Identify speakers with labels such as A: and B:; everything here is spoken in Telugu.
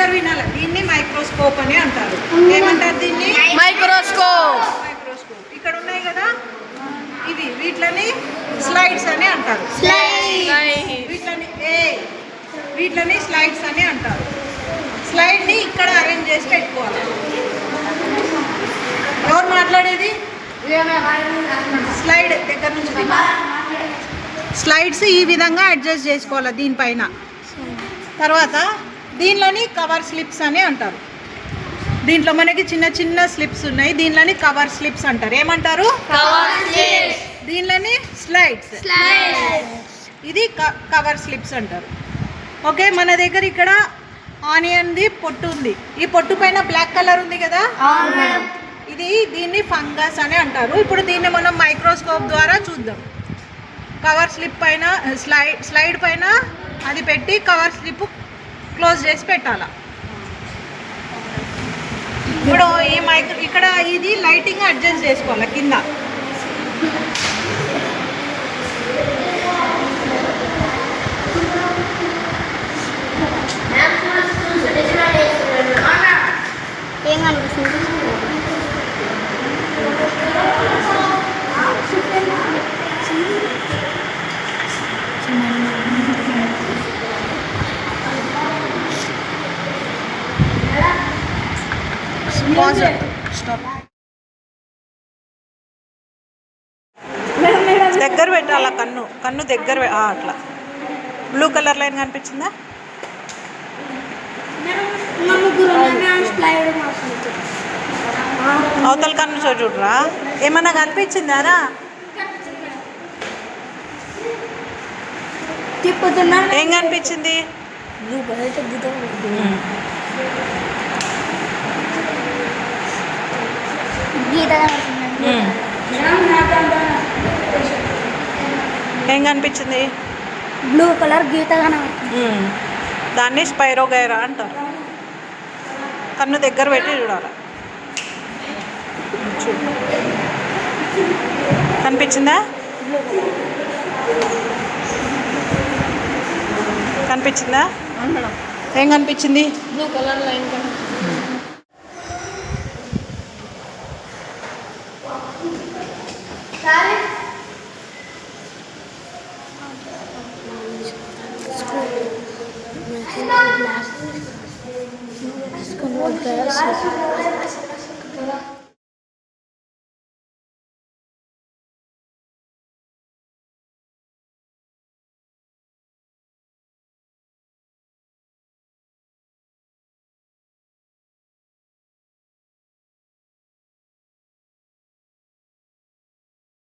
A: అందరు వినాలి. దీన్ని మైక్రోస్కోప్ అని అంటారు. ఏమంటారు దీన్ని?
B: మైక్రోస్కోప్.
A: మైక్రోస్కోప్. ఇక్కడ ఉన్నాయి కదా ఇవి, వీటిని స్లైడ్స్ అని అంటారు. వీటిని స్లైడ్స్ అని అంటారు. స్లైడ్ని ఇక్కడ అరేంజ్ చేసి పెట్టుకోవాలి. ఎవరు మాట్లాడేది? స్లైడ్ దగ్గర నుంచి స్లైడ్స్ ఈ విధంగా అడ్జస్ట్ చేసుకోవాలి దీనిపైన. తర్వాత దీనిలోని కవర్ స్లిప్స్ అని అంటారు. దీంట్లో మనకి చిన్న చిన్న స్లిప్స్ ఉన్నాయి. దీనిలోని కవర్ స్లిప్స్ అంటారు. ఏమంటారు? దీనిలోని స్లైడ్స్. ఇది కవర్ స్లిప్స్ అంటారు. ఓకే, మన దగ్గర ఇక్కడ ఆనియన్ది పొట్టు ఉంది. ఈ పొట్టు పైన బ్లాక్ కలర్ ఉంది కదా, దీన్ని ఫంగస్ అని అంటారు. ఇప్పుడు దీన్ని మనం మైక్రోస్కోప్ ద్వారా చూద్దాం. కవర్ స్లిప్ పైన స్లైడ్ పైన అది పెట్టి కవర్ స్లిప్ క్లోజ్ చేసి పెట్టాలా. ఇప్పుడు ఇక్కడ ఇది లైటింగ్ అడ్జస్ట్ చేసుకోవాలి కింద.
C: ఏం కనిపిస్తుంది?
A: దగ్గర పెట్టాలా కన్ను దగ్గర అట్లా. బ్లూ కలర్ లైన్ కనిపించిందా? అవతల కన్ను చూడరా, ఏమన్నా కనిపించిందారా? ఏం కనిపించింది? ఏం కనిపించింది?
C: బ్లూ కలర్ గీత.
A: దాన్ని స్పైరోగైరా అంటారు. కన్ను దగ్గర పెట్టి చూడాలి. కనిపించిందా? కనిపించిందా? ఏం కనిపించింది?
B: Blue colour line.
C: Glasses.